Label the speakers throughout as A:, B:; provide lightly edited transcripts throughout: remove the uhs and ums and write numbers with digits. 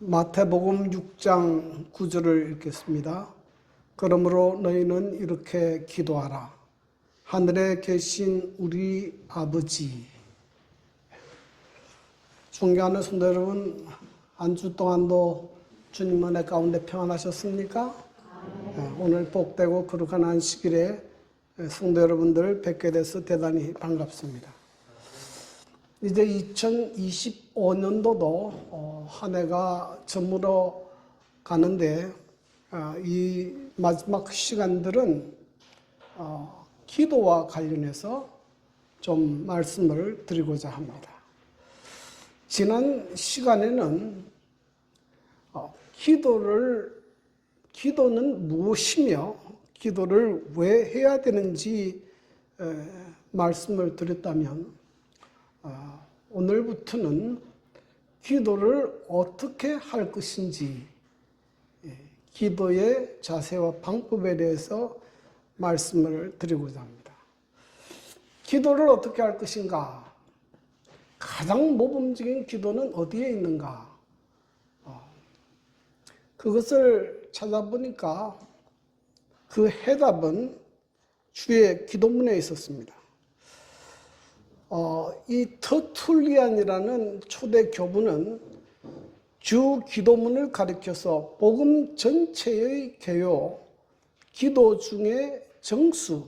A: 마태복음 6장 9절을 읽겠습니다. 그러므로 너희는 이렇게 기도하라. 하늘에 계신 우리 아버지. 존경하는 성도 여러분, 한 주 동안도 주님 은혜 가운데 평안하셨습니까? 오늘 복되고 거룩한 안식일에 성도 여러분들 뵙게 돼서 대단히 반갑습니다. 이제 2025년도도 한 해가 저물어 가는데 이 마지막 시간들은 기도와 관련해서 좀 말씀을 드리고자 합니다. 지난 시간에는 기도는 무엇이며 기도를 왜 해야 되는지 말씀을 드렸다면 오늘부터는 기도를 어떻게 할 것인지 기도의 자세와 방법에 대해서 말씀을 드리고자 합니다. 기도를 어떻게 할 것인가? 가장 모범적인 기도는 어디에 있는가? 그것을 찾아보니까 그 해답은 주의 기도문에 있었습니다. 이 터툴리안이라는 초대 교부는 주 기도문을 가리켜서 복음 전체의 개요, 기도 중에 정수,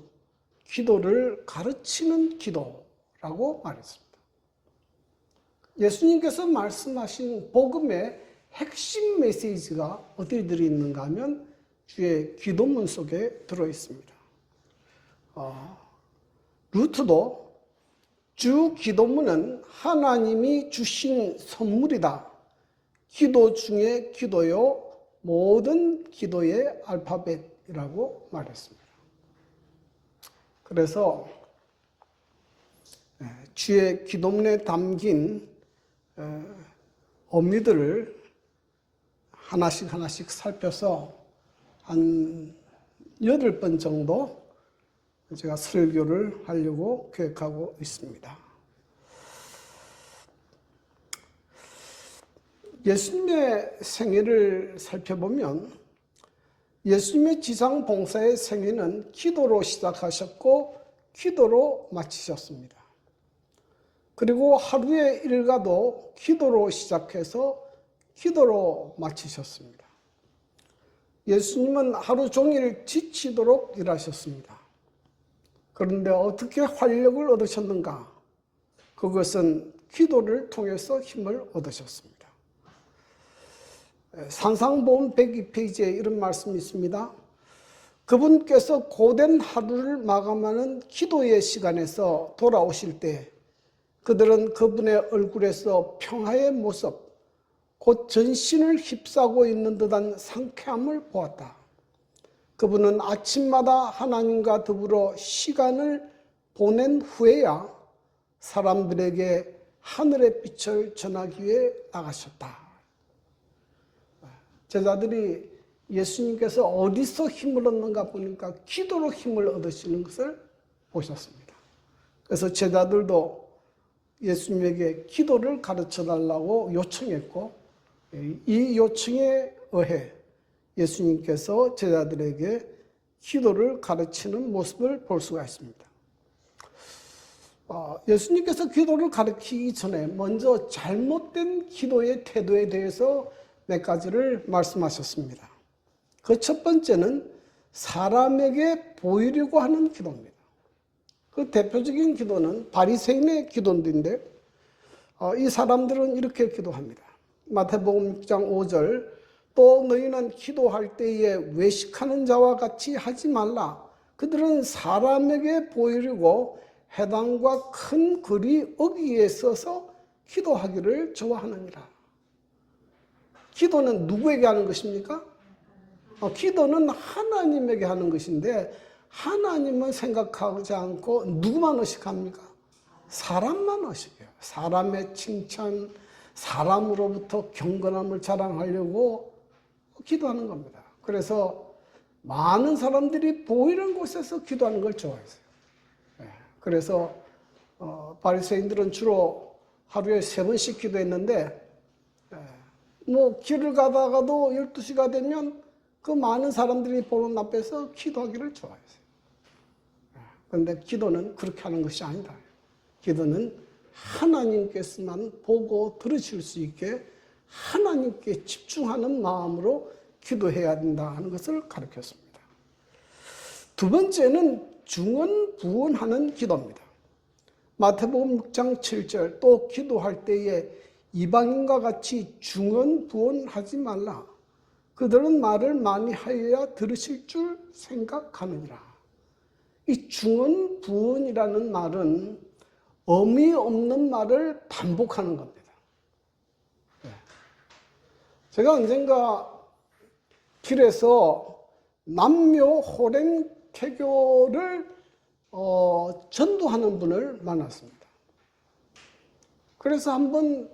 A: 기도를 가르치는 기도라고 말했습니다. 예수님께서 말씀하신 복음의 핵심 메시지가 어디에 들어있는가 하면 주의 기도문 속에 들어있습니다. 루트도 주 기도문은 하나님이 주신 선물이다. 기도 중에 기도요, 모든 기도의 알파벳이라고 말했습니다. 그래서 주의 기도문에 담긴 의미들을 하나씩 살펴서 한 8번 정도 제가 설교를 하려고 계획하고 있습니다. 예수님의 생애를 살펴보면 예수님의 지상 봉사의 생애는 기도로 시작하셨고 기도로 마치셨습니다. 그리고 하루의 일과도 기도로 시작해서 기도로 마치셨습니다. 예수님은 하루 종일 지치도록 일하셨습니다. 그런데 어떻게 활력을 얻으셨는가? 그것은 기도를 통해서 힘을 얻으셨습니다. 산상보험 102페이지에 이런 말씀이 있습니다. 그분께서 고된 하루를 마감하는 기도의 시간에서 돌아오실 때 그들은 그분의 얼굴에서 평화의 모습, 곧 전신을 휩싸고 있는 듯한 상쾌함을 보았다. 그분은 아침마다 하나님과 더불어 시간을 보낸 후에야 사람들에게 하늘의 빛을 전하기 위해 나가셨다. 제자들이 예수님께서 어디서 힘을 얻는가 보니까 기도로 힘을 얻으시는 것을 보셨습니다. 그래서 제자들도 예수님에게 기도를 가르쳐달라고 요청했고 이 요청에 의해 예수님께서 제자들에게 기도를 가르치는 모습을 볼 수가 있습니다. 예수님께서 기도를 가르치기 전에 먼저 잘못된 기도의 태도에 대해서 몇 가지를 말씀하셨습니다. 그 첫 번째는 사람에게 보이려고 하는 기도입니다. 그 대표적인 기도는 바리새인의 기도인데 이 사람들은 이렇게 기도합니다. 마태복음 6장 5절 또 너희는 기도할 때에 외식하는 자와 같이 하지 말라. 그들은 사람에게 보이려고 회당과 큰 거리 어귀에 서서 기도하기를 좋아하느니라. 기도는 누구에게 하는 것입니까? 기도는 하나님에게 하는 것인데 하나님은 생각하지 않고 누구만 의식합니까? 사람만 의식해요. 사람의 칭찬, 사람으로부터 경건함을 자랑하려고 기도하는 겁니다. 그래서 많은 사람들이 보이는 곳에서 기도하는 걸 좋아했어요. 그래서 바리새인들은 주로 하루에 3번씩 기도했는데 뭐 길을 가다가도 12시가 되면 그 많은 사람들이 보는 앞에서 기도하기를 좋아했어요. 그런데 기도는 그렇게 하는 것이 아니다. 기도는 하나님께서만 보고 들으실 수 있게 하나님께 집중하는 마음으로 기도해야 된다는 것을 가르쳤습니다. 두 번째는 중언부언하는 기도입니다. 마태복음 6장 7절 또 기도할 때에 이방인과 같이 중언부언하지 말라. 그들은 말을 많이 하여야 들으실 줄 생각하느니라. 이 중언부언이라는 말은 의미 없는 말을 반복하는 겁니다. 제가 언젠가 길에서 남묘호랭 개교를 전도하는 분을 만났습니다. 그래서 한번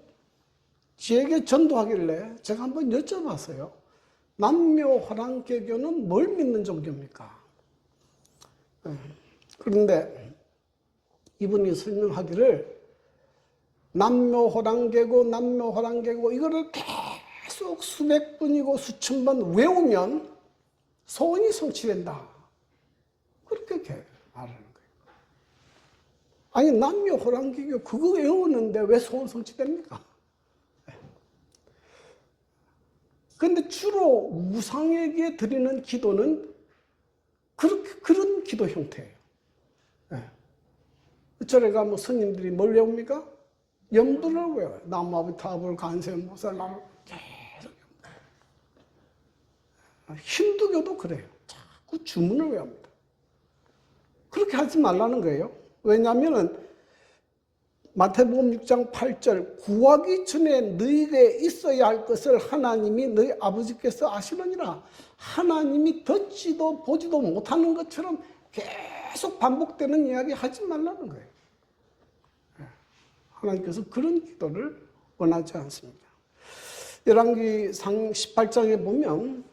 A: 저에게 전도하길래 제가 한번 여쭤봤어요. 남묘호랑 개교는 뭘 믿는 종교입니까? 그런데 이분이 설명하기를 남묘호랑개고 이거를 계속 수백 번이고 수천 번 외우면 소원이 성취된다. 그렇게 말하는 거예요. 아니 남묘호랑개교 그거 외우는데 왜 소원 성취됩니까? 그런데 주로 우상에게 드리는 기도는 그런 기도 형태예요. 절에 가면 스님들이 뭘 외웁니까? 염두를 외워요. 나무아비타불 간세모살나무 계속 염두. 힌두교도 그래요. 자꾸 주문을 외웁니다. 그렇게 하지 말라는 거예요. 왜냐하면 마태복음 6장 8절 구하기 전에 너희에게 있어야 할 것을 하나님이 너희 아버지께서 아시느니라. 하나님이 듣지도 보지도 못하는 것처럼 계속 반복되는 이야기 하지 말라는 거예요. 하나님께서 그런 기도를 원하지 않습니다. 열왕기상 18장에 보면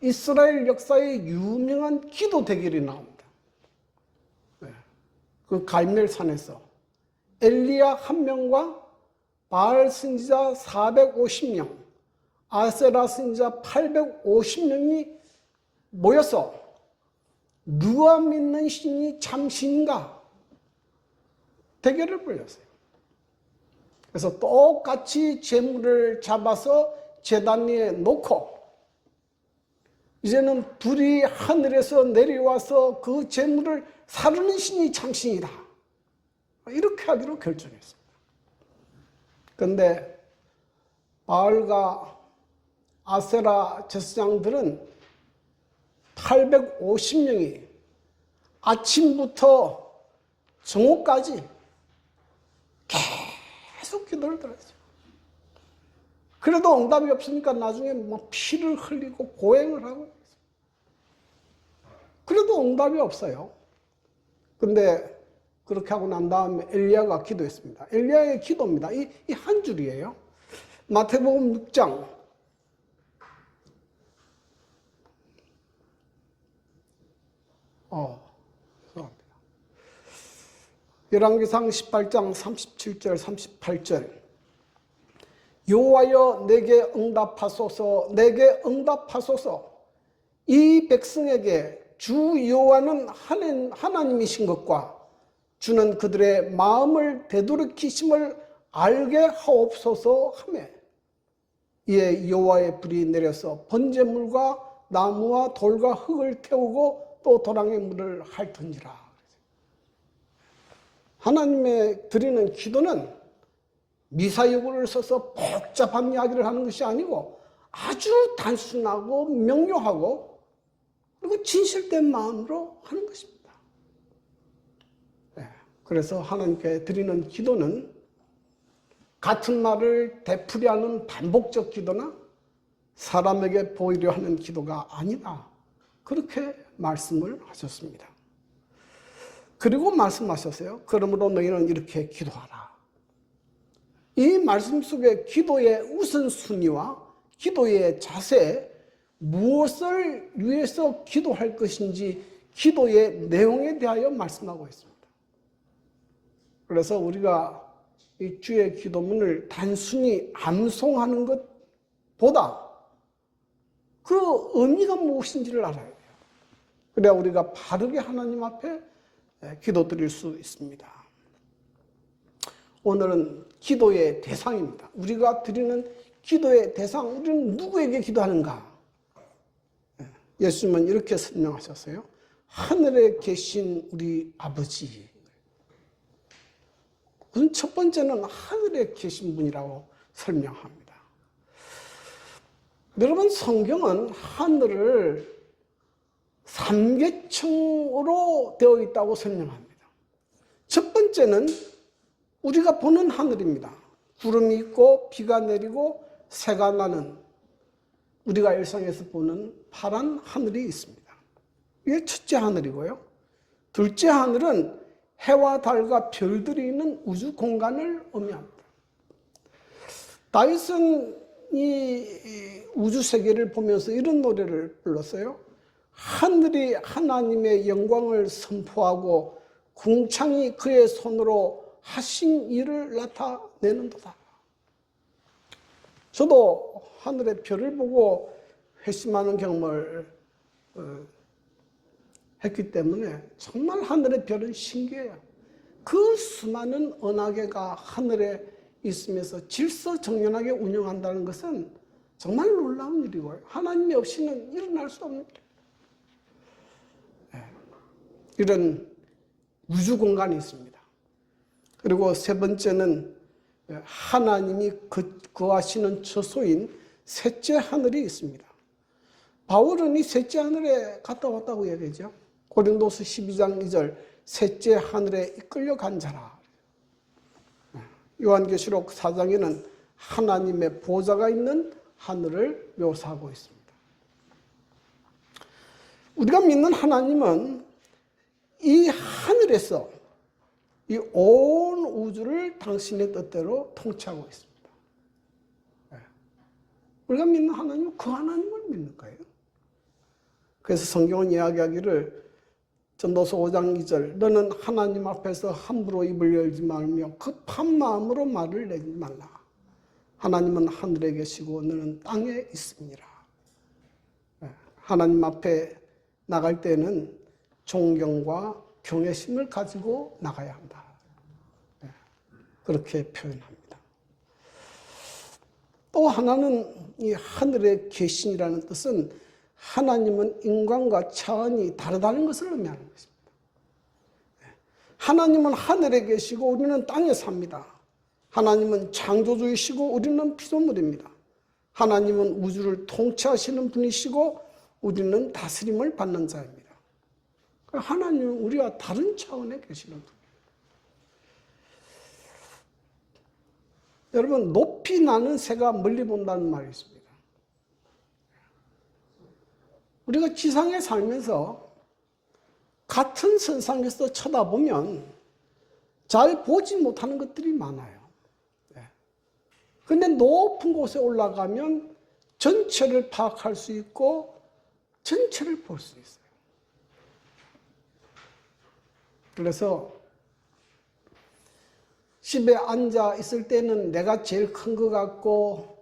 A: 이스라엘 역사의 유명한 기도 대결이 나옵니다. 그 갈멜산에서 엘리야 1명과 바알 선지자 450명, 아세라 선지자 850명이 모여서 누가 믿는 신이 참 신인가 대결을 벌였어요. 그래서 똑같이 제물을 잡아서 제단 위에 놓고 이제는 불이 하늘에서 내려와서 그 제물을 사르는 신이 참신이다. 이렇게 하기로 결정했습니다. 그런데 바알과 아세라 제사장들은 850명이 아침부터 정오까지 계속 기도를 들었죠. 그래도 응답이 없으니까 나중에 막 피를 흘리고 고행을 하고 그래도 응답이 없어요. 근데 그렇게 하고 난 다음에 엘리야가 기도했습니다. 엘리야의 기도입니다. 이 한 줄이에요. 마태복음 6장 11기상 18장 37절 38절 여호와여 내게 응답하소서 내게 응답하소서 이 백성에게 주 여호와는 하나님이신 것과 주는 그들의 마음을 되돌이키심을 알게 하옵소서 하매 이에 여호와의 불이 내려서 번제물과 나무와 돌과 흙을 태우고 또 도랑의 물을 핥은지라. 하나님의 드리는 기도는 미사여구를 써서 복잡한 이야기를 하는 것이 아니고 아주 단순하고 명료하고 그리고 진실된 마음으로 하는 것입니다. 그래서 하나님께 드리는 기도는 같은 말을 되풀이하는 반복적 기도나 사람에게 보이려 하는 기도가 아니다. 그렇게 말씀을 하셨습니다. 그리고 말씀하셨어요. 그러므로 너희는 이렇게 기도하라. 이 말씀 속에 기도의 우선순위와 기도의 자세, 무엇을 위해서 기도할 것인지 기도의 내용에 대하여 말씀하고 있습니다. 그래서 우리가 이 주의 기도문을 단순히 암송하는 것보다 그 의미가 무엇인지를 알아야 돼요. 그래야 우리가 바르게 하나님 앞에 기도드릴 수 있습니다. 오늘은 기도의 대상입니다. 우리가 드리는 기도의 대상, 우리는 누구에게 기도하는가? 예수님은 이렇게 설명하셨어요. 하늘에 계신 우리 아버지. 우선 첫 번째는 하늘에 계신 분이라고 설명합니다. 여러분, 성경은 하늘을 3계층으로 되어 있다고 설명합니다. 첫 번째는 우리가 보는 하늘입니다. 구름이 있고 비가 내리고 새가 나는 우리가 일상에서 보는 파란 하늘이 있습니다. 이게 첫째 하늘이고요. 둘째 하늘은 해와 달과 별들이 있는 우주 공간을 의미합니다. 다윗은 이 우주 세계를 보면서 이런 노래를 불렀어요. 하늘이 하나님의 영광을 선포하고 궁창이 그의 손으로 하신 일을 나타내는도다. 저도 하늘의 별을 보고 회심하는 경험을 했기 때문에 정말 하늘의 별은 신기해요. 그 수많은 은하계가 하늘에 있으면서 질서정연하게 운영한다는 것은 정말 놀라운 일이고요. 하나님이 없이는 일어날 수 없는 일이에요. 이런 우주 공간이 있습니다. 그리고 세 번째는 하나님이 거하시는 처소인 셋째 하늘이 있습니다. 바울은 이 셋째 하늘에 갔다 왔다고 얘기하죠. 고린도서 12장 2절 셋째 하늘에 이끌려간 자라. 요한계시록 4장에는 하나님의 보좌가 있는 하늘을 묘사하고 있습니다. 우리가 믿는 하나님은 이 하늘에서 이 온 우주를 당신의 뜻대로 통치하고 있습니다. 우리가 믿는 하나님은 그 하나님을 믿는 거예요. 그래서 성경은 이야기하기를 전도서 5장 2절 너는 하나님 앞에서 함부로 입을 열지 말며 급한 마음으로 말을 내지 말라. 하나님은 하늘에 계시고 너는 땅에 있습니다. 하나님 앞에 나갈 때는 존경과 경외심을 가지고 나가야 한다. 그렇게 표현합니다. 또 하나는 이 하늘에 계신이라는 뜻은 하나님은 인간과 차원이 다르다는 것을 의미하는 것입니다. 하나님은 하늘에 계시고 우리는 땅에 삽니다. 하나님은 창조주이시고 우리는 피조물입니다. 하나님은 우주를 통치하시는 분이시고 우리는 다스림을 받는 자입니다. 하나님은 우리와 다른 차원에 계시는 분입니다. 여러분, 높이 나는 새가 멀리 본다는 말이 있습니다. 우리가 지상에 살면서 같은 선상에서 쳐다보면 잘 보지 못하는 것들이 많아요. 그런데 높은 곳에 올라가면 전체를 파악할 수 있고 전체를 볼 수 있어요. 그래서 집에 앉아 있을 때는 내가 제일 큰 것 같고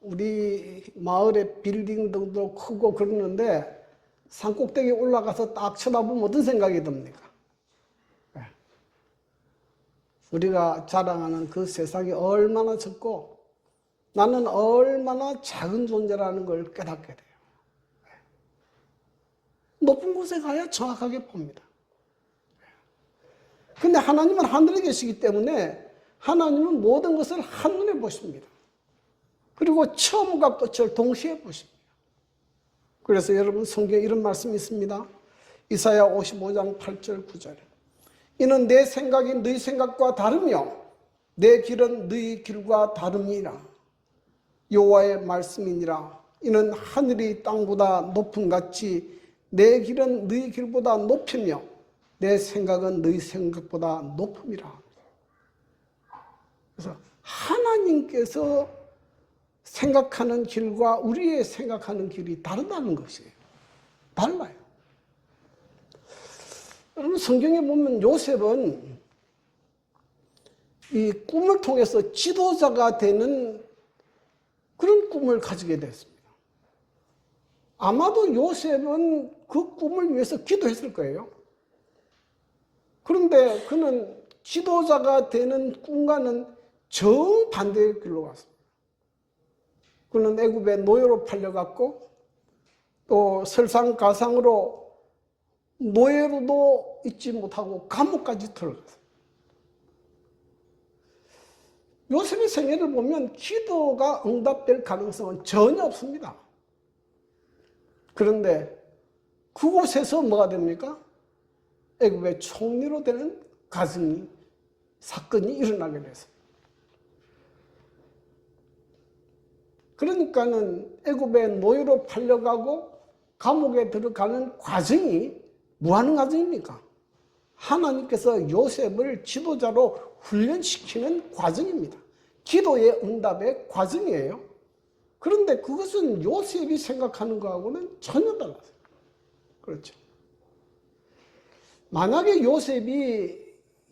A: 우리 마을의 빌딩도 크고 그러는데 산꼭대기에 올라가서 딱 쳐다보면 어떤 생각이 듭니까? 우리가 자랑하는 그 세상이 얼마나 적고 나는 얼마나 작은 존재라는 걸 깨닫게 돼요. 높은 곳에 가야 정확하게 봅니다. 근데 하나님은 하늘에 계시기 때문에 하나님은 모든 것을 한눈에 보십니다. 그리고 처음과 끝을 동시에 보십니다. 그래서 여러분 성경에 이런 말씀이 있습니다. 이사야 55장 8절 9절 이는 내 생각이 너희 생각과 다르며 내 길은 너희 길과 다름이라. 여호와의 말씀이니라. 이는 하늘이 땅보다 높음 같이 내 길은 너희 길보다 높으며 내 생각은 너희 생각보다 높음이라. 그래서 하나님께서 생각하는 길과 우리의 생각하는 길이 다르다는 것이에요. 달라요. 여러분 성경에 보면 요셉은 이 꿈을 통해서 지도자가 되는 그런 꿈을 가지게 됐습니다. 아마도 요셉은 그 꿈을 위해서 기도했을 거예요. 그런데 그는 지도자가 되는 꿈과는 정반대의 길로 갔습니다. 그는 애굽의 노예로 팔려갔고 또 설상가상으로 노예로도 있지 못하고 감옥까지 들어갔어요. 요셉의 생애를 보면 기도가 응답될 가능성은 전혀 없습니다. 그런데 그곳에서 뭐가 됩니까? 애굽의 총리로 되는 사건이 일어나게 됐어요. 그러니까는 애굽의 노예로 팔려가고 감옥에 들어가는 과정이 뭐 하는 과정입니까? 하나님께서 요셉을 지도자로 훈련시키는 과정입니다. 기도의 응답의 과정이에요. 그런데 그것은 요셉이 생각하는 거하고는 전혀 달라요. 그렇죠. 만약에 요셉이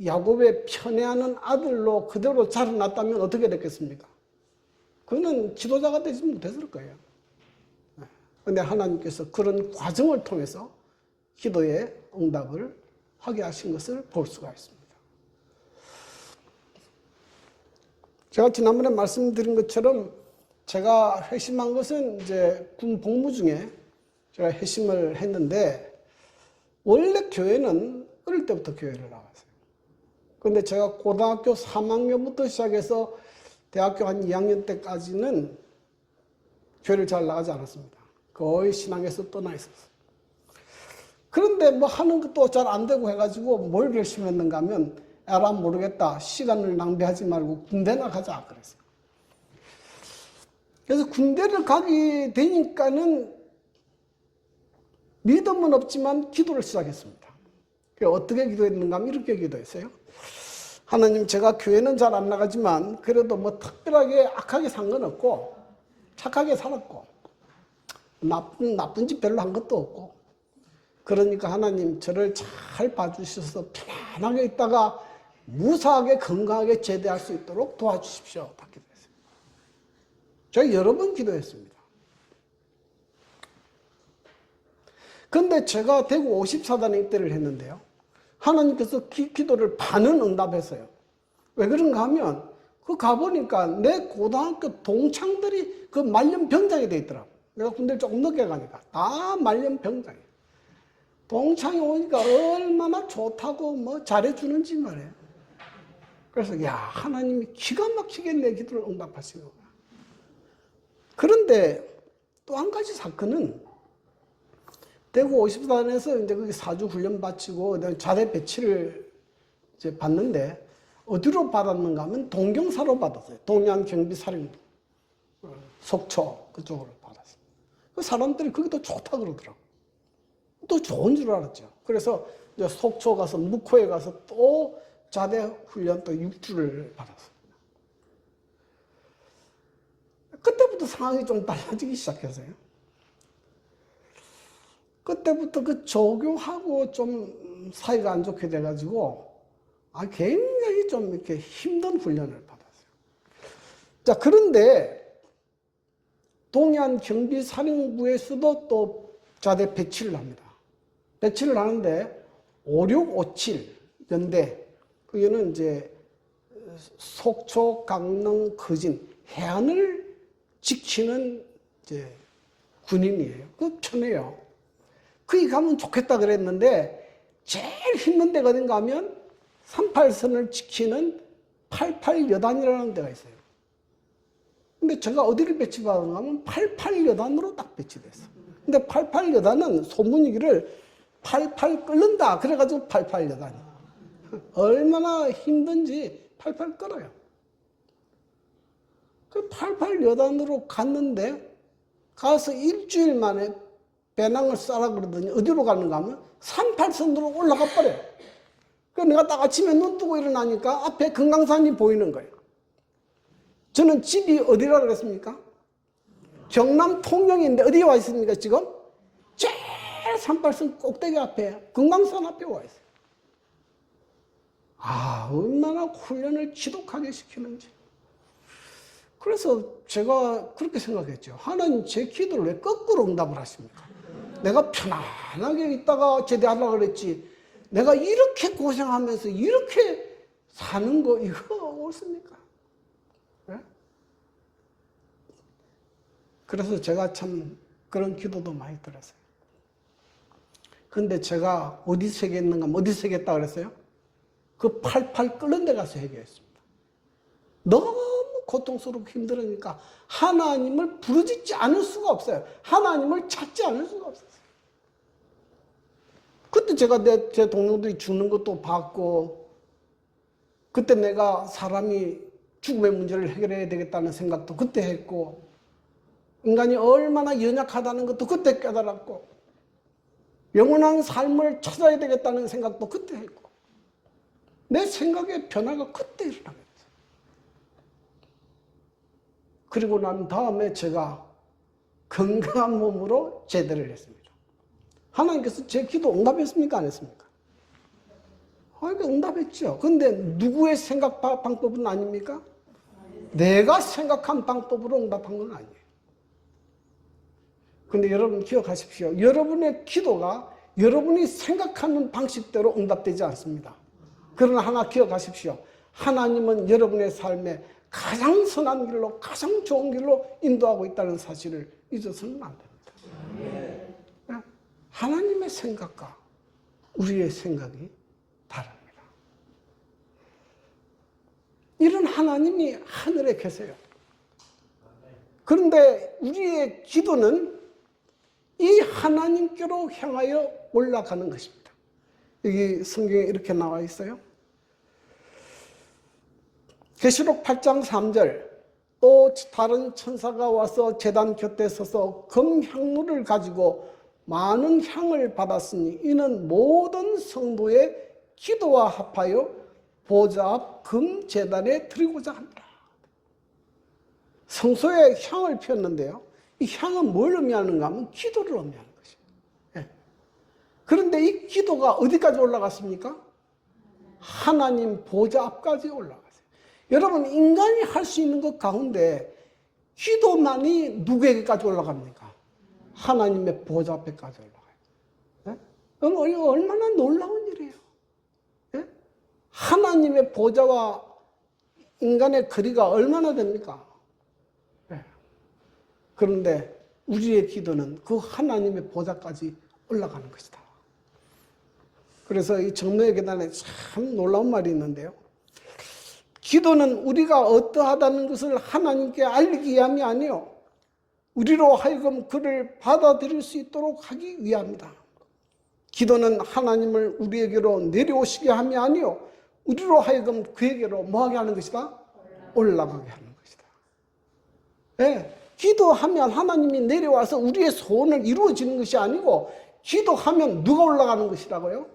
A: 야곱의 편애하는 아들로 그대로 자라났다면 어떻게 됐겠습니까? 그는 지도자가 되지 못했을 거예요. 그런데 하나님께서 그런 과정을 통해서 기도의 응답을 하게 하신 것을 볼 수가 있습니다. 제가 지난번에 말씀드린 것처럼 제가 회심한 것은 이제 군 복무 중에 제가 회심을 했는데 원래 교회는 어릴 때부터 교회를 나왔어요. 그런데 제가 고등학교 3학년부터 시작해서 대학교 한 2학년 때까지는 교회를 잘 나가지 않았습니다. 거의 신앙에서 떠나 있었어요. 그런데 뭐 하는 것도 잘 안 되고 해가지고 뭘 결심했는가 하면 에라 모르겠다. 시간을 낭비하지 말고 군대나 가자 그랬어요. 그래서 군대를 가게 되니까는 믿음은 없지만 기도를 시작했습니다. 어떻게 기도했는가 하면 이렇게 기도했어요. 하나님, 제가 교회는 잘 안 나가지만 그래도 뭐 특별하게 악하게 산 건 없고 착하게 살았고 나쁜 짓 별로 한 것도 없고 그러니까 하나님 저를 잘 봐주셔서 편안하게 있다가 무사하게 건강하게 제대할 수 있도록 도와주십시오. 다 기도했어요. 제가 여러 번 기도했습니다. 그런데 제가 대구 54단에 입대를 했는데요. 하나님께서 기도를 반은 응답했어요. 왜 그런가 하면 그 가보니까 내 고등학교 동창들이 그 말년병장이 돼 있더라고. 내가 군대를 조금 늦게 가니까 다 말년병장이에요. 동창이 오니까 얼마나 좋다고 뭐 잘해주는지 말이에요. 그래서 야, 하나님이 기가 막히게 내 기도를 응답하시는 거야. 그런데 또 한 가지 사건은 대구 54단에서 이제 거기 사주 훈련 마치고 자대 배치를 이제 받는데 어디로 받았는가 하면 동경사로 받았어요. 동해안경비사령부 속초 그쪽으로 받았어요. 그 사람들이 그게 더 좋다 그러더라고. 또 좋은 줄 알았죠. 그래서 이제 속초 가서 묵호에 가서 또 자대 훈련 또 6주를 받았어요. 그때부터 상황이 좀 달라지기 시작했어요. 그때부터 그 조교하고 좀 사이가 안 좋게 돼가지고 굉장히 좀 이렇게 힘든 훈련을 받았어요. 자, 그런데 동해안 경비사령부에서도 또 자대 배치를 합니다. 배치를 하는데 5657 연대, 그게는 이제 속초, 강릉, 거진 해안을 지키는 이제 군인이에요. 그 편해요. 거기 가면 좋겠다 그랬는데 제일 힘든 데가 어딘가 하면 38선을 지키는 88여단이라는 데가 있어요. 근데 제가 어디를 배치받았는가 하면 88여단으로 딱 배치됐어요. 근데 88여단은 소문이기를 88 끓는다 그래가지고 88여단이 얼마나 힘든지 88 끓어요. 그 88여단으로 갔는데 가서 일주일 만에 배낭을 싸라 그러더니 어디로 가는가 하면 38선으로 올라가 버려요. 그래서 내가 딱 아침에 눈 뜨고 일어나니까 앞에 금강산이 보이는 거예요. 저는 집이 어디라 그랬습니까? 경남 통영인데 어디에 와 있습니까 지금? 제일 38선 꼭대기 앞에 금강산 앞에 와 있어요. 얼마나 훈련을 지독하게 시키는지. 그래서 제가 그렇게 생각했죠. 하나님 제 기도를 왜 거꾸로 응답을 하십니까? 내가 편안하게 있다가 제대하려고 그랬지. 내가 이렇게 고생하면서 이렇게 사는 거 이거 옳습니까? 네? 그래서 제가 참 그런 기도도 많이 들었어요. 근데 제가 어디서 회개했는가, 어디서 회개했다 그랬어요? 그 팔팔 끓는 데 가서 회개했습니다. 너무 고통스럽고 힘들으니까 하나님을 부르짖지 않을 수가 없어요. 하나님을 찾지 않을 수가 없었어요. 그때 제가 제 동료들이 죽는 것도 봤고, 그때 내가 사람이 죽음의 문제를 해결해야 되겠다는 생각도 그때 했고, 인간이 얼마나 연약하다는 것도 그때 깨달았고, 영원한 삶을 찾아야 되겠다는 생각도 그때 했고, 내 생각의 변화가 그때 일어나겠어요. 그리고 난 다음에 제가 건강한 몸으로 제대를 했습니다. 하나님께서 제 기도 응답했습니까? 안 했습니까? 응답했죠. 근데 누구의 생각 방법은 아닙니까? 내가 생각한 방법으로 응답한 건 아니에요. 근데 여러분 기억하십시오. 여러분의 기도가 여러분이 생각하는 방식대로 응답되지 않습니다. 그러나 하나 기억하십시오. 하나님은 여러분의 삶에 가장 선한 길로, 가장 좋은 길로 인도하고 있다는 사실을 잊어서는 안 됩니다. 하나님의 생각과 우리의 생각이 다릅니다. 이런 하나님이 하늘에 계세요. 그런데 우리의 기도는 이 하나님께로 향하여 올라가는 것입니다. 여기 성경에 이렇게 나와 있어요. 계시록 8장 3절, 또 다른 천사가 와서 제단 곁에 서서 금향로를 가지고 많은 향을 받았으니 이는 모든 성도의 기도와 합하여 보좌 앞 금제단에 드리고자 합니다. 성소에 향을 피웠는데요. 이 향은 뭘 의미하는가 하면 기도를 의미하는 것이에요. 예. 그런데 이 기도가 어디까지 올라갔습니까? 하나님 보좌 앞까지 올라갔어요. 여러분, 인간이 할 수 있는 것 가운데 기도만이 누구에게까지 올라갑니까? 하나님의 보좌 앞에까지 올라가요. 예? 이거 얼마나 놀라운 일이에요. 예? 하나님의 보좌와 인간의 거리가 얼마나 됩니까? 예. 그런데 우리의 기도는 그 하나님의 보좌까지 올라가는 것이다. 그래서 이 정로의 계단에 참 놀라운 말이 있는데요. 기도는 우리가 어떠하다는 것을 하나님께 알리기 위함이 아니요, 우리로 하여금 그를 받아들일 수 있도록 하기 위함이다. 기도는 하나님을 우리에게로 내려오시게 함이 아니요, 우리로 하여금 그에게로 뭐하게 하는 것이다? 올라가게 하는 것이다. 네, 기도하면 하나님이 내려와서 우리의 소원을 이루어지는 것이 아니고, 기도하면 누가 올라가는 것이라고요?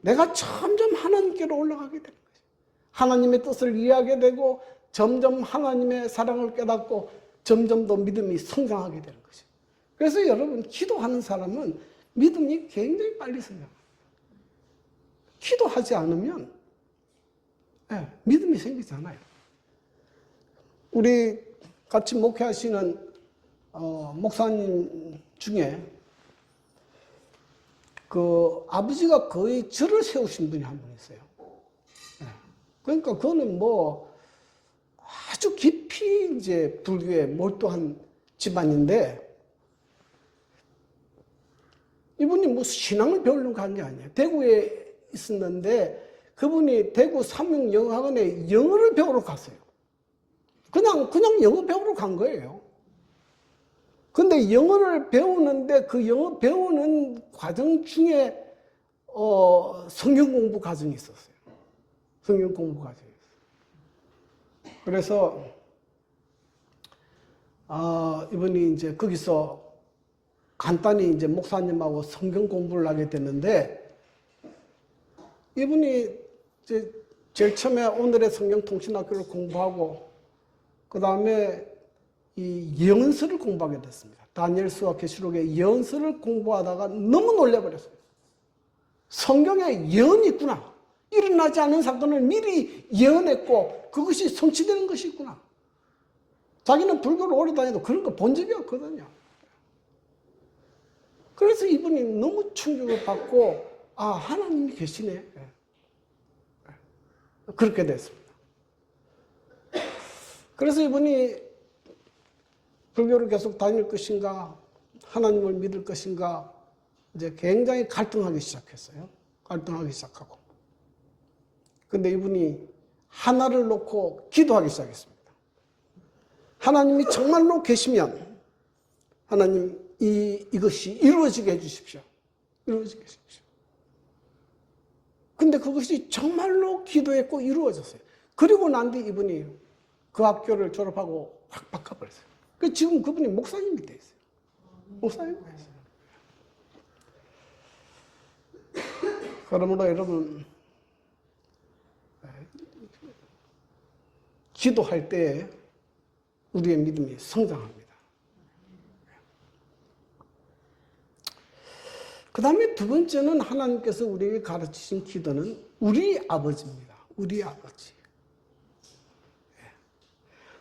A: 내가 점점 하나님께로 올라가게 되는 것이다. 하나님의 뜻을 이해하게 되고 점점 하나님의 사랑을 깨닫고 점점 더 믿음이 성장하게 되는 것이에요. 그래서 여러분, 기도하는 사람은 믿음이 굉장히 빨리 성장합니다. 기도하지 않으면 믿음이 생기지 않아요. 우리 같이 목회하시는 목사님 중에 그 아버지가 거의 절을 세우신 분이 한 분 있어요. 그러니까 그거는 뭐 아주 깊이 이제 불교에 몰두한 집안인데, 이분이 무슨 신앙을 배우려고 간 게 아니에요. 대구에 있었는데 그분이 대구 삼육영어학원에 영어를 배우러 갔어요. 그냥 영어 배우러 간 거예요. 근데 영어를 배우는데 그 영어 배우는 과정 중에 성경 공부 과정이 있었어요. 성경 공부 과정이 있어요. 그래서 이분이 이제 거기서 간단히 이제 목사님하고 성경 공부를 하게 됐는데, 이분이 이제 제일 처음에 오늘의 성경통신학교를 공부하고 그 다음에 이 예언서를 공부하게 됐습니다. 다니엘서와 계시록의 예언서를 공부하다가 너무 놀라버렸어요. 성경에 예언이 있구나. 일어나지 않은 사건을 미리 예언했고 그것이 성취되는 것이 있구나. 자기는 불교를 오래 다녀도 그런 거 본 적이 없거든요. 그래서 이분이 너무 충격을 받고 아, 하나님이 계시네. 그렇게 됐습니다. 그래서 이분이 불교를 계속 다닐 것인가 하나님을 믿을 것인가 이제 굉장히 갈등하기 시작했어요. 갈등하기 시작하고. 근데 이분이 하나를 놓고 기도하기 시작했습니다. 하나님이 정말로 계시면 하나님 이것이 이루어지게 해주십시오. 이루어지게 해주십시오. 근데 그것이 정말로 기도했고 이루어졌어요. 그리고 난 뒤 이분이 그 학교를 졸업하고 확 바꿔버렸어요. 그래서 지금 그분이 목사님이 돼 있어요. 목사님이 돼 있어요. 그러므로 여러분 기도할 때 우리의 믿음이 성장합니다. 그 다음에 두 번째는 하나님께서 우리에게 가르치신 기도는 우리 아버지입니다. 우리 아버지.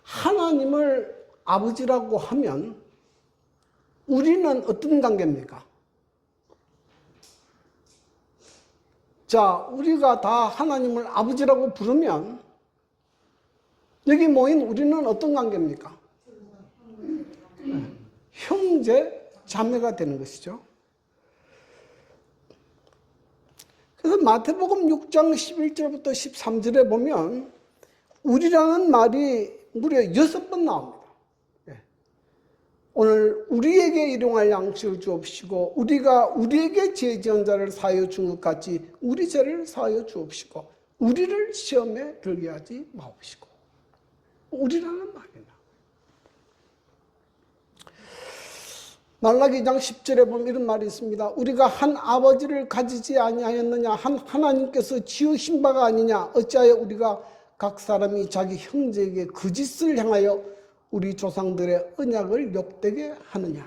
A: 하나님을 아버지라고 하면 우리는 어떤 관계입니까? 자, 우리가 다 하나님을 아버지라고 부르면 여기 모인 우리는 어떤 관계입니까? 형제, 자매가 되는 것이죠. 그래서 마태복음 6장 11절부터 13절에 보면 우리라는 말이 무려 6번 나옵니다. 오늘 우리에게 일용할 양식을 주옵시고 우리가 우리에게 죄 지은 자를 사하여 준 것 같이 우리 죄를 사하여 주옵시고 우리를 시험에 들게 하지 마옵시고 우리라는 말이다. 말라기 2장 10절에 보면 이런 말이 있습니다. 우리가 한 아버지를 가지지 아니하였느냐 한 하나님께서 지으신 바가 아니냐 어찌하여 우리가 각 사람이 자기 형제에게 그 짓을 향하여 우리 조상들의 언약을 욕되게 하느냐.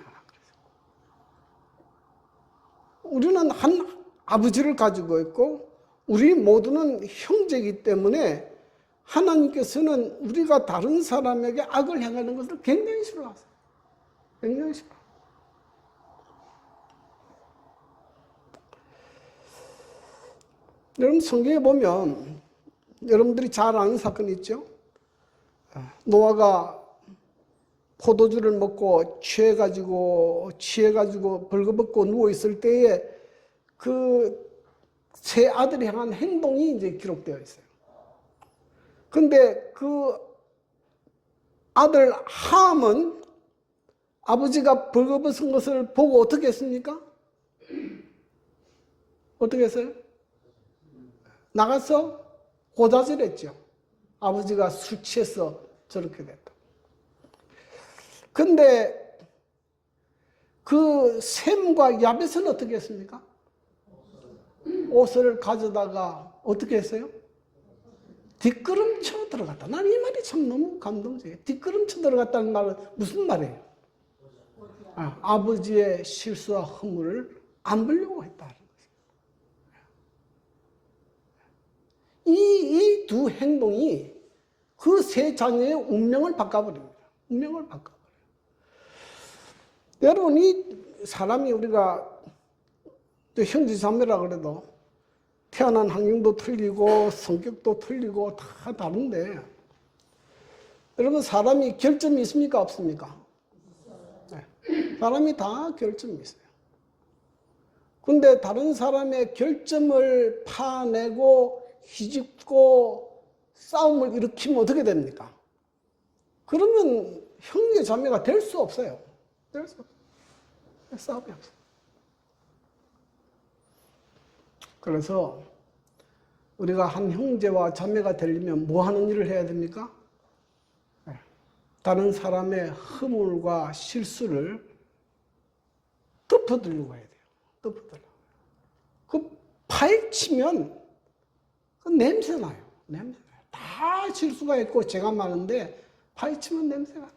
A: 우리는 한 아버지를 가지고 있고 우리 모두는 형제이기 때문에 하나님께서는 우리가 다른 사람에게 악을 행하는 것을 굉장히 싫어하세요. 굉장히 싫어. 여러분 성경에 보면 여러분들이 잘 아는 사건이 있죠. 노아가 포도주를 먹고 취해가지고 벌거벗고 누워있을 때에 그 세 아들이 향한 행동이 이제 기록되어 있어요. 근데 그 아들 함은 아버지가 벌거벗은 것을 보고 어떻게 했습니까? 어떻게 했어요? 나가서 고자질했죠. 아버지가 술 취해서 저렇게 됐다. 근데 그 셈과 야벳은 어떻게 했습니까? 옷을 가져다가 어떻게 했어요? 뒷걸음쳐 들어갔다. 난 이 말이 참 너무 감동적이에요. 뒷걸음쳐 들어갔다는 말은 무슨 말이에요? 아버지의 실수와 허물을 안 보려고 했다는 거죠. 이 두 행동이 그 세 자녀의 운명을 바꿔버립니다. 운명을 바꿔버려요. 여러분, 이 사람이 우리가 형제 자매라 그래도 태어난 환경도 틀리고 성격도 틀리고 다 다른데 여러분 사람이 결점이 있습니까? 없습니까? 네. 사람이 다 결점이 있어요. 근데 다른 사람의 결점을 파내고 휘집고 싸움을 일으키면 어떻게 됩니까? 그러면 형제 자매가 될 수 없어요. 될 수 없어요. 싸움이 없어요. 그래서 우리가 한 형제와 자매가 되려면 뭐 하는 일을 해야 됩니까? 다른 사람의 허물과 실수를 덮어두려고 해야 돼요. 덮어두려고. 그 파헤치면 그 냄새 나요. 냄새 나요. 다 실수가 있고 죄가 많은데 파헤치면 냄새가 나요.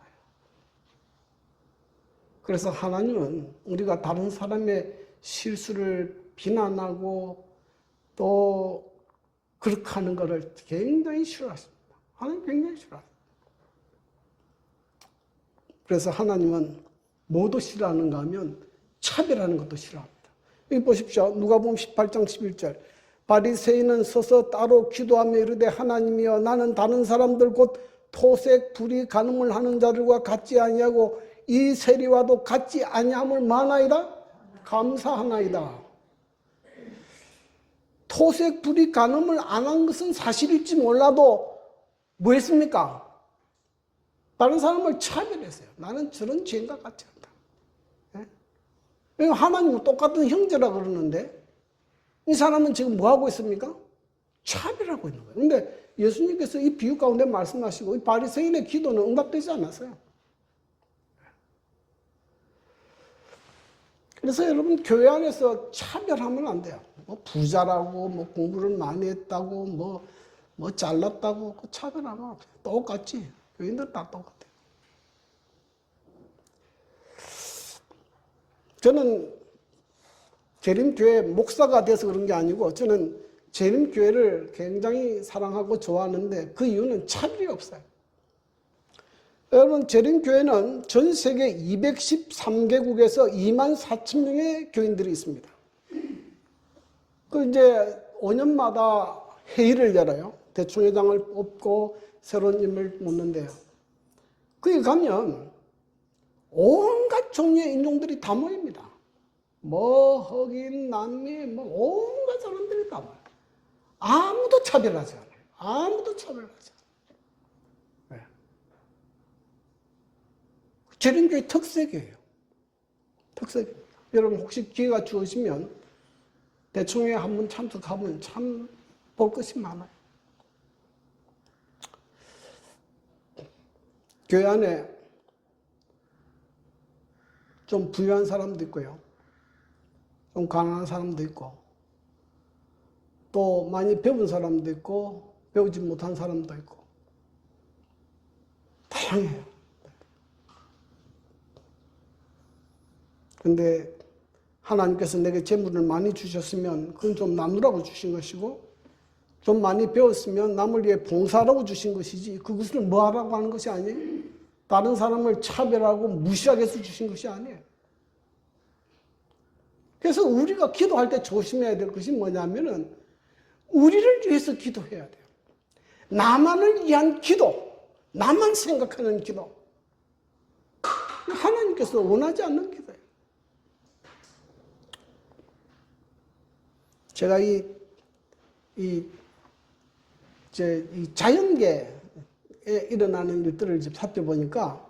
A: 그래서 하나님은 우리가 다른 사람의 실수를 비난하고 또 그렇게 하는 것을 굉장히 싫어하십니다. 하나님 굉장히 싫어하십니다. 그래서 하나님은 뭐도 싫어하는가 하면 차별하는 것도 싫어합니다. 여기 보십시오. 누가복음 18장 11절. 바리새인은 서서 따로 기도하며 이르되 하나님이여 나는 다른 사람들 곧 토색, 불의, 간음을 하는 자들과 같지 아니하고 이 세리와도 같지 아니함을 마나이다? 감사하나이다. 토색, 불의, 간음을 안 한 것은 사실일지 몰라도 뭐 했습니까? 다른 사람을 차별했어요. 나는 저런 죄인과 같지 않다. 예? 하나님은 똑같은 형제라 그러는데 이 사람은 지금 뭐 하고 있습니까? 차별하고 있는 거예요. 그런데 예수님께서 이 비유 가운데 말씀하시고 이 바리새인의 기도는 응답되지 않았어요. 그래서 여러분 교회 안에서 차별하면 안 돼요. 뭐 부자라고 뭐 공부를 많이 했다고 뭐 잘났다고 그 차별하면 똑같지. 교인들 다 똑같아요. 저는 재림교회 목사가 돼서 그런 게 아니고 저는 재림교회를 굉장히 사랑하고 좋아하는데 그 이유는 차별이 없어요. 여러분 재림교회는 전 세계 213개국에서 2만 4천 명의 교인들이 있습니다. 그 이제 5년마다 회의를 열어요. 대총회장을 뽑고 새로운 인물을 묻는데요. 거기 가면 온갖 종류의 인종들이 다 모입니다. 뭐 흑인, 남미, 뭐 온갖 사람들이 다 모여요. 아무도 차별하지 않아요. 아무도 차별하지 않아요. 네. 재림교회 특색이에요. 특색입니다. 여러분 혹시 기회가 주어지면 대총회에 한번 참석하면 참 볼 것이 많아요. 교회 안에 좀 부유한 사람도 있고요. 좀 가난한 사람도 있고 또 많이 배운 사람도 있고 배우지 못한 사람도 있고 다양해요. 근데 하나님께서 내게 재물을 많이 주셨으면 그건 좀 나누라고 주신 것이고 좀 많이 배웠으면 남을 위해 봉사하라고 주신 것이지 그것을 뭐 하라고 하는 것이 아니에요. 다른 사람을 차별하고 무시하게 해서 주신 것이 아니에요. 그래서 우리가 기도할 때 조심해야 될 것이 뭐냐면은 우리를 위해서 기도해야 돼요. 나만을 위한 기도, 나만 생각하는 기도. 하나님께서 원하지 않는 기도예요. 제가 이 자연계에 일어나는 일들을 살펴보니까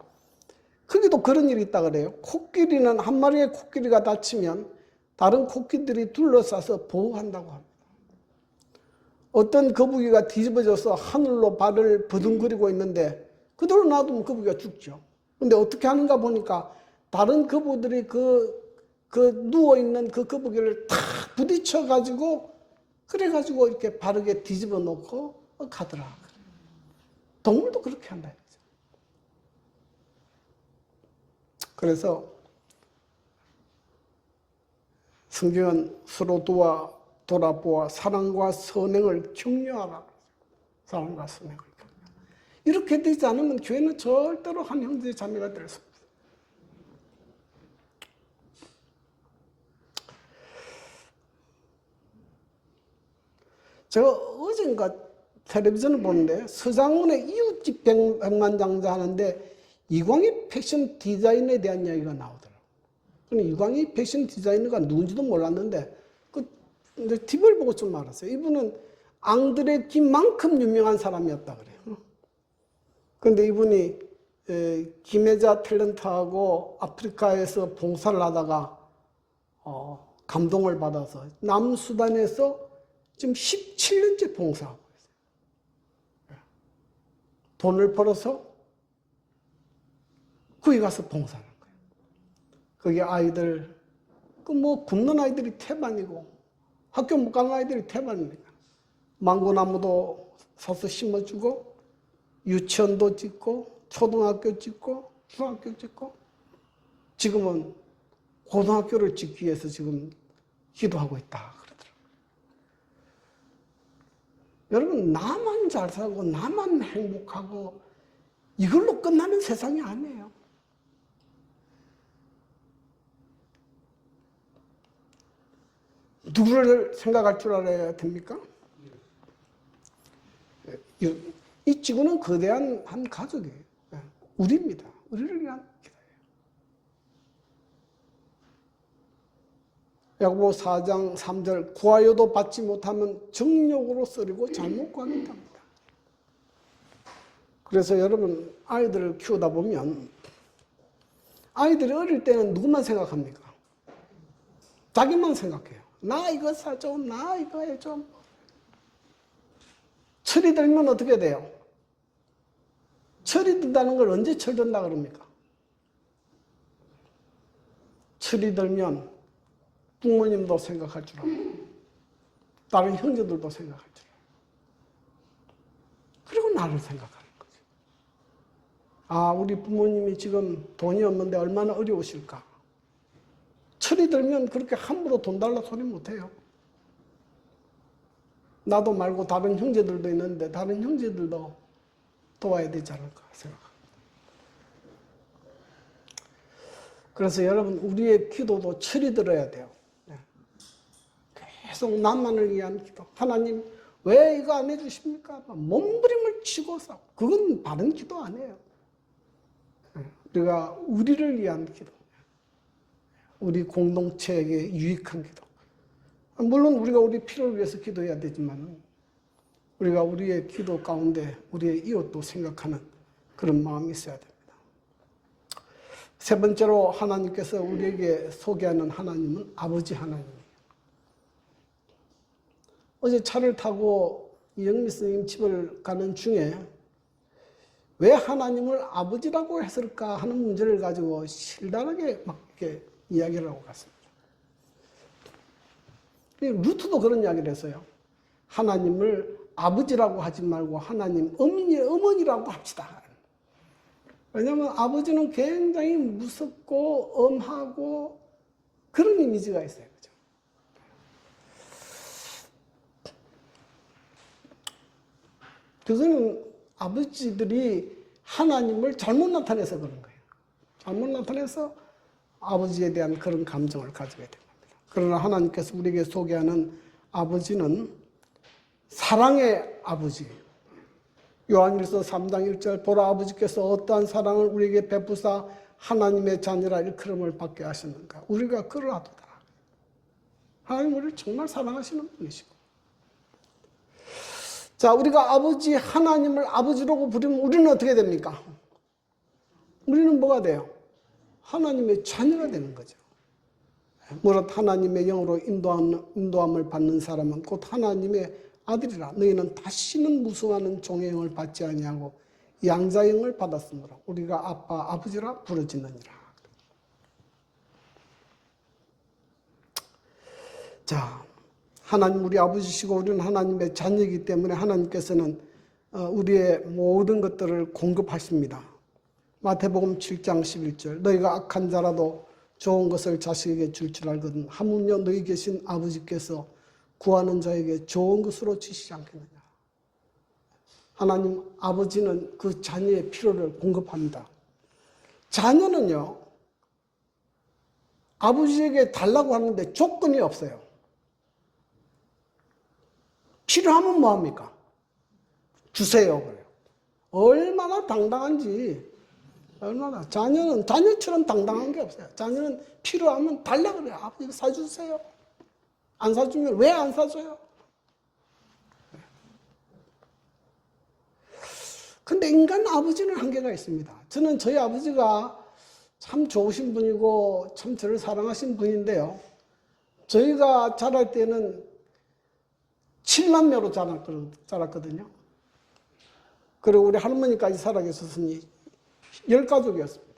A: 거기도 그런 일이 있다 그래요. 코끼리는 한 마리의 코끼리가 다치면 다른 코끼리들이 둘러싸서 보호한다고 합니다. 어떤 거북이가 뒤집어져서 하늘로 발을 버둥거리고 있는데 그대로 놔두면 거북이가 죽죠. 근데 어떻게 하는가 보니까 다른 거북이들이 그 누워있는 그 거북이를 탁 부딪혀가지고 그래가지고 이렇게 바르게 뒤집어 놓고 가더라. 동물도 그렇게 한다. 그래서 성경은 서로 돌아보아 사랑과 선행을 격려하라. 사랑과 선행을 격려하라. 이렇게 되지 않으면 교회는 절대로 한 형제의 자매가 될 수 없어요. 제가 어젠가 텔레비전을 보는데 서장훈의 이웃집 백만장자 하는데 이광희 패션 디자인에 대한 이야기가 나오더라고요. 이광희 패션 디자이너가 누군지도 몰랐는데 TV를 보고 좀 알았어요. 이분은 앙드레 김만큼 유명한 사람이었다 그래요. 그런데 이분이 김혜자 탤런트하고 아프리카에서 봉사를 하다가 감동을 받아서 남수단에서 지금 17년째 봉사하고 있어요. 돈을 벌어서 거기 가서 봉사하는 거예요. 거기 아이들, 굶는 아이들이 태반이고 학교 못 가는 아이들이 태반이니까 망고나무도 사서 심어주고 유치원도 짓고 초등학교 짓고 중학교 짓고 지금은 고등학교를 짓기 위해서 지금 기도하고 있다 그러더라고요. 여러분, 나만 잘 살고 나만 행복하고 이걸로 끝나는 세상이 아니에요. 누구를 생각할 줄 알아야 됩니까? 이 지구는 거대한 한 가족이에요. 우리입니다. 우리를 위한 기도예요. 야고보 4장 3절 구하여도 받지 못하면 정욕으로 썰이고 잘못 구하겠답니다. 그래서 여러분 아이들을 키우다 보면 아이들이 어릴 때는 누구만 생각합니까? 자기만 생각해요. 나 이거 사줘, 나 이거 해줘. 철이 들면 어떻게 돼요? 철이 든다는 걸 언제 철든다 그럽니까? 철이 들면 부모님도 생각할 줄 알고 다른 형제들도 생각할 줄 알고 그리고 나를 생각하는 거죠. 아, 우리 부모님이 지금 돈이 없는데 얼마나 어려우실까? 철이 들면 그렇게 함부로 돈 달라 소리 못해요. 나도 말고 다른 형제들도 있는데 다른 형제들도 도와야 되지 않을까 생각합니다. 그래서 여러분 우리의 기도도 철이 들어야 돼요. 계속 나만을 위한 기도. 하나님 왜 이거 안 해주십니까? 몸부림을 치고 싸워. 그건 바른 기도 아니에요. 우리가 우리를 위한 기도. 우리 공동체에게 유익한 기도. 물론 우리가 우리 필요를 위해서 기도해야 되지만 우리가 우리의 기도 가운데 우리의 이웃도 생각하는 그런 마음이 있어야 됩니다. 세 번째로 하나님께서 우리에게 소개하는 하나님은 아버지 하나님이에요. 어제 차를 타고 이영미 스님 집을 가는 중에 왜 하나님을 아버지라고 했을까 하는 문제를 가지고 실달하게 막 이렇게 이야기를 하고 갔습니다. 루트도 그런 이야기를 했어요. 하나님을 아버지라고 하지 말고 하나님 어머니라고 합시다. 왜냐하면 아버지는 굉장히 무섭고 엄하고 그런 이미지가 있어요. 그죠? 그거는 아버지들이 하나님을 잘못 나타내서 그런 거예요. 잘못 나타내서 아버지에 대한 그런 감정을 가지게 된 겁니다. 그러나 하나님께서 우리에게 소개하는 아버지는 사랑의 아버지예요. 요한일서 3장 1절 보라 아버지께서 어떠한 사랑을 우리에게 베푸사 하나님의 자녀라 일컬음을 받게 하셨는가. 우리가 그러하도다. 하나님 우리를 정말 사랑하시는 분이시고. 자, 우리가 아버지 하나님을 아버지라고 부르면 우리는 어떻게 됩니까? 우리는 뭐가 돼요? 하나님의 자녀가 되는 거죠. 무릇 하나님의 영으로 인도함을 받는 사람은 곧 하나님의 아들이라. 너희는 다시는 무서워하는 종의 영을 받지 아니하고 양자의 영을 받았으므로 우리가 아빠 아버지라 부르짖느니라. 자, 하나님 우리 아버지시고 우리는 하나님의 자녀이기 때문에 하나님께서는 우리의 모든 것들을 공급하십니다. 마태복음 7장 11절 너희가 악한 자라도 좋은 것을 자식에게 줄 알거든 하물며 너희 계신 아버지께서 구하는 자에게 좋은 것으로 주시지 않겠느냐. 하나님 아버지는 그 자녀의 필요를 공급합니다. 자녀는요 아버지에게 달라고 하는데 조건이 없어요. 필요하면 뭐합니까? 주세요 그래요. 얼마나 당당한지. 얼마나 자녀는 자녀처럼 당당한 게 없어요. 자녀는 필요하면 달라 그래요. 아버지 사주세요. 안 사주면 왜 안 사줘요? 근데 인간 아버지는 한계가 있습니다. 저는 저희 아버지가 참 좋으신 분이고 참 저를 사랑하신 분인데요. 저희가 자랄 때는 7남매로 자랐거든요. 그리고 우리 할머니까지 살아계셨으니 10가족이었습니다.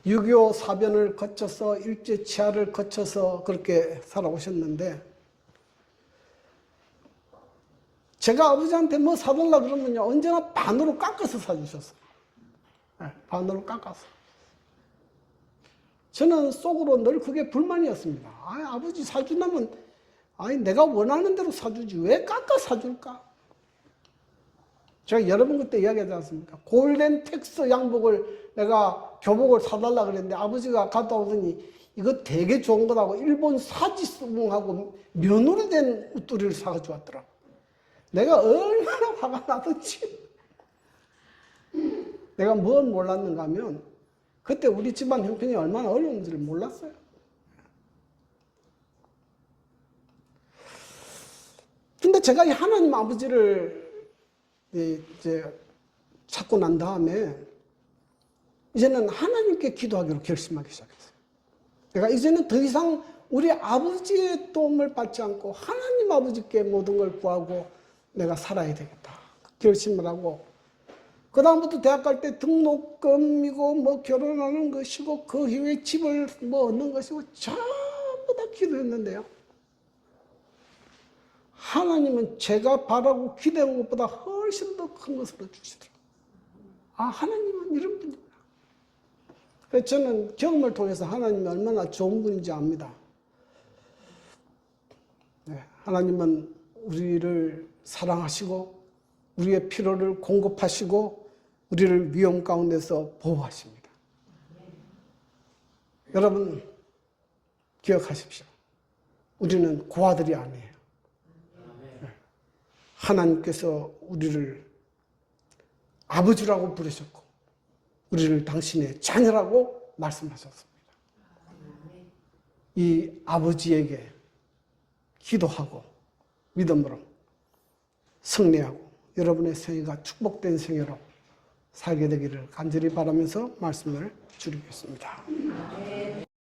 A: 6.25 사변을 거쳐서 일제치하를 거쳐서 그렇게 살아오셨는데 제가 아버지한테 뭐 사달라 그러면요 언제나 반으로 깎아서 사주셨어요. 반으로 깎아서. 저는 속으로 늘 그게 불만이었습니다. 아버지 사준다면 아니 내가 원하는 대로 사주지 왜 깎아 사줄까? 제가 여러분 그때 이야기하지 않습니까? 골덴 텍스 양복을 내가 교복을 사달라 그랬는데 아버지가 갔다 오더니 이거 되게 좋은 거라고 일본 사지수봉하고 면으로 된 옷들이를 사가지고 왔더라고. 내가 얼마나 화가 나든지. 내가 뭘 몰랐는가 하면 그때 우리 집안 형편이 얼마나 어려운지를 몰랐어요. 근데 제가 이 하나님 아버지를 이제 찾고 난 다음에 이제는 하나님께 기도하기로 결심하기 시작했어요. 내가 이제는 더 이상 우리 아버지의 도움을 받지 않고 하나님 아버지께 모든 걸 구하고 내가 살아야 되겠다. 결심을 하고 그 다음부터 대학 갈 때 등록금이고 뭐 결혼하는 것이고 그 이후에 집을 뭐 얻는 것이고 전부 다 기도했는데요. 하나님은 제가 바라고 기대한 것보다 훨씬 더 큰 것을 주시더라고요. 아, 하나님은 이런 분이구나. 그래서 저는 경험을 통해서 하나님이 얼마나 좋은 분인지 압니다. 네, 하나님은 우리를 사랑하시고 우리의 필요를 공급하시고 우리를 위험 가운데서 보호하십니다. 여러분 기억하십시오. 우리는 고아들이 아니에요. 하나님께서 우리를 아버지라고 부르셨고 우리를 당신의 자녀라고 말씀하셨습니다. 이 아버지에게 기도하고 믿음으로 승리하고 여러분의 생애가 축복된 생애로 살게 되기를 간절히 바라면서 말씀을 줄이겠습니다.